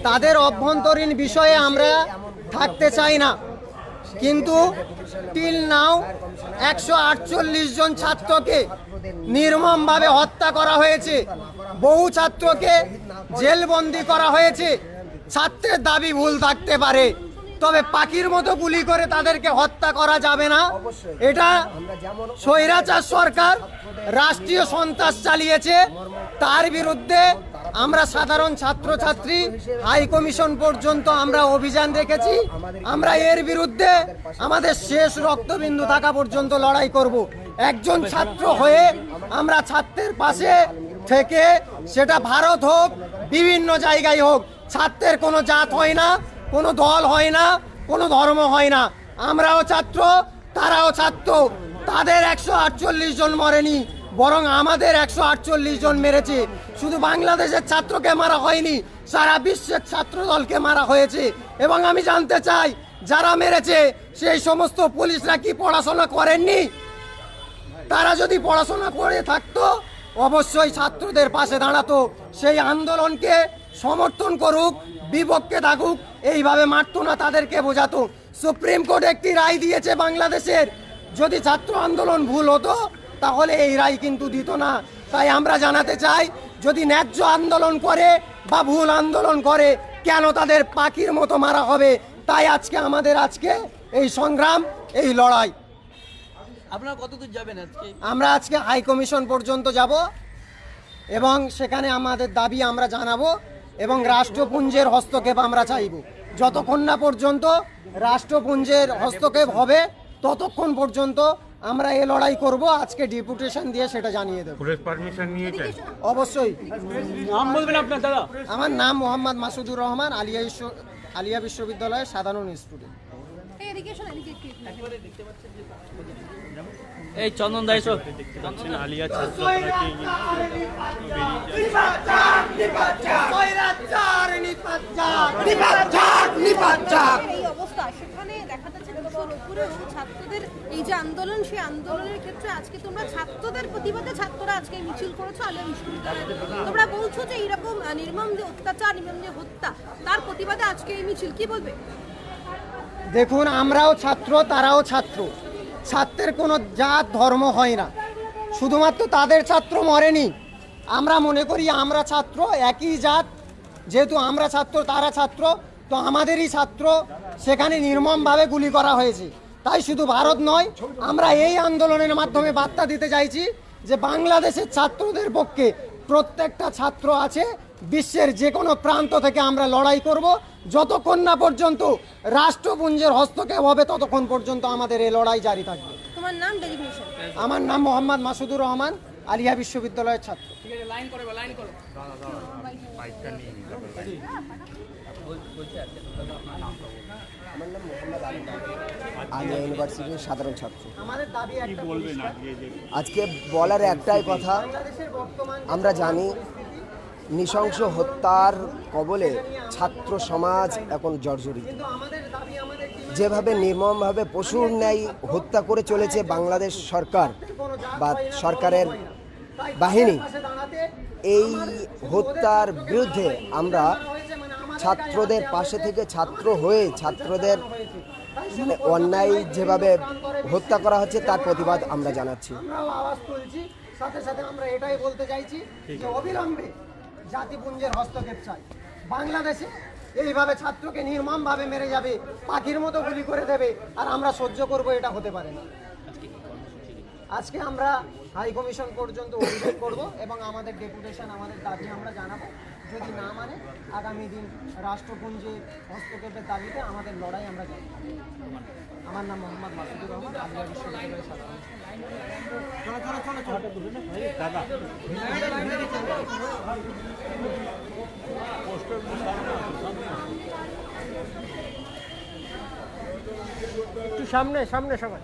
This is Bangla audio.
তাদের অভ্যন্তরীণ বিষয়ে আমরা থাকতে চাই না, কিন্তু টিল নাও 148 জন ছাত্রকে নির্মমভাবে হত্যা করা হয়েছে, বহু ছাত্রকে জেলবন্দি করা হয়েছে। ছাত্রের দাবি ভুল থাকতে পারে, তবে পাখির মতো গুলি করে তাদেরকে হত্যা করা যাবে না। এটা স্বৈরাচার সরকার রাষ্ট্রীয় সন্ত্রাস চালিয়েছে, তার বিরুদ্ধে আমরা সাধারণ ছাত্রছাত্রী হাই কমিশন পর্যন্ত আমরা অভিযান রেখেছি। আমরা এর বিরুদ্ধে আমাদের শেষ রক্তবিন্দু থাকা পর্যন্ত লড়াই করব। একজন ছাত্র হয়ে আমরা ছাত্রের পাশে থেকে, সেটা ভারত হোক বিভিন্ন জায়গায় হোক, ছাত্রের কোনো জাত হয় না, কোনো দল হয় না, কোনো ধর্ম হয় না। আমরাও ছাত্র, তারাও ছাত্র। তাদের 148 জন মরেনি, বরং আমাদের 148 জন মেরেছে। শুধু বাংলাদেশের ছাত্রকে মারা হয়নি, সারা বিশ্বের ছাত্র দলকে মারা হয়েছে। এবং আমি জানতে চাই, যারা মেরেছে সেই সমস্ত পুলিশরা কি পড়াশোনা করেননি? তারা যদি পড়াশোনা করে থাকতো অবশ্যই ছাত্রদের পাশে দাঁড়াতো, সেই আন্দোলনকে সমর্থন করুক, বিপক্ষে থাকুক, এইভাবে মারতো না, তাদেরকে বোঝাতো। সুপ্রিম কোর্ট একটি রায় দিয়েছে বাংলাদেশের, যদি ছাত্র আন্দোলন ভুল হতো তাহলে এই রায় কিন্তু দিত না। তাই আমরা জানাতে চাই, যদি ন্যায্য আন্দোলন করে বা ভুল আন্দোলন করে, কেন তাদের পাখির মতো মারা হবে? তাই আমাদের এই সংগ্রাম, এই লড়াই। আপনারা কতদূর যাবেন আজকে? আমরা আজকে হাই কমিশন পর্যন্ত যাব এবং সেখানে আমাদের দাবি আমরা জানাবো এবং রাষ্ট্রপুঞ্জের হস্তক্ষেপ আমরা চাইব। যতক্ষণ না পর্যন্ত রাষ্ট্রপুঞ্জের হস্তক্ষেপ হবে ততক্ষণ পর্যন্ত আমরা এই লড়াই করব। আজকে ডেপুটেশন দিয়ে সেটা জানিয়ে দেব। পুলিশ পারমিশন নিয়েছেন? অবশ্যই। নাম বলবেন আপনার দাদা? আমার নাম মোহাম্মদ মাসুদুর রহমান, আলিয়া বিশ্ববিদ্যালয়ের সাধারণ স্টুডেন্ট। এই চন্দন দাস আলিয়া ছাত্র এই অবস্থা, সেখানে দেখা যাচ্ছে দুশোর উপরেও ছাত্রদের এই যে আন্দোলন, সেই আন্দোলনের ক্ষেত্রে আজকে তোমরা ছাত্রদের প্রতিবাদে ছাত্ররা আজকে মিছিল করেছো আলিয়া বিশ্ববিদ্যালয়ে। তোমরা বলছো যে এইরকম নির্মম যে অত্যাচার, নির্মম যে হত্যা, তার প্রতিবাদে আজকে এই মিছিল, কি বলবে? দেখুন, আমরাও ছাত্র, তারাও ছাত্র। ছাত্রের কোনো জাত ধর্ম হয় না, শুধুমাত্র তাদের ছাত্র মরেনি। আমরা মনে করি আমরা ছাত্র, একই জাত। যেহেতু আমরা ছাত্র, তারা ছাত্র, তো আমাদেরই ছাত্র সেখানে নির্মমভাবে গুলি করা হয়েছে। তাই শুধু ভারত নয়, আমরা এই আন্দোলনের মাধ্যমে বার্তা দিতে চাইছি যে বাংলাদেশের ছাত্রদের পক্ষে প্রত্যেকটা ছাত্র আছে। বিশ্বের যে কোনো প্রান্ত থেকে আমরা লড়াই করব। যতক্ষণ না পর্যন্ত রাষ্ট্রপুঞ্জের হস্তক্ষেপ হবে ততক্ষণ পর্যন্ত আমাদের এই লড়াই জারি থাকবে। তোমার নাম, ডেজিগনেশন? আমার নাম মোহাম্মদ মাসুদুর রহমান, আলিয়া বিশ্ববিদ্যালয়ের ছাত্র। আলিয়া ইউনিভার্সিটির সাধারণ ছাত্র। আমাদের দাবি আজকে বলার একটাই কথা, আমরা জানি নৃশংস হত্যার কবলে ছাত্র সমাজ এখন জর্জরিত। যেভাবে নির্মমভাবে পশুর ন্যায় হত্যা করে চলেছে বাংলাদেশ সরকার বা সরকারের বাহিনী, এই হত্যার বিরুদ্ধে আমরা ছাত্রদের পাশে থেকে ছাত্র হয়ে ছাত্রদের অন্যায় যেভাবে হত্যা করা হচ্ছে তার প্রতিবাদ আমরা জানাচ্ছি। সাথে সাথে আমরা এটাই বলতে চাইছি যে অবিলম্বে জাতিপুঞ্জের হস্তক্ষেপ চাই। বাংলাদেশে এইভাবে ছাত্রকে নির্মমভাবে মেরে যাবে, পাখির মতো গুলি করে দেবে, আর আমরা সহ্য করব, এটা হতে পারে না। আজকে আমরা হাই কমিশন পর্যন্ত অভিযোগ করব এবং আমাদের ডেপুটেশন, আমাদের দাবি আমরা জানাবো। যদি না মানে আগামী দিন রাষ্ট্রপুঞ্জে হস্তক্ষেপের দাবিতে আমাদের লড়াই আমরা জানাবো। আমার নাম মোহাম্মদ মাসুদুর রহমান, আলিয়া বিশ্ববিদ্যালয়ের ছাত্র। একটু সামনে সামনে সবাই।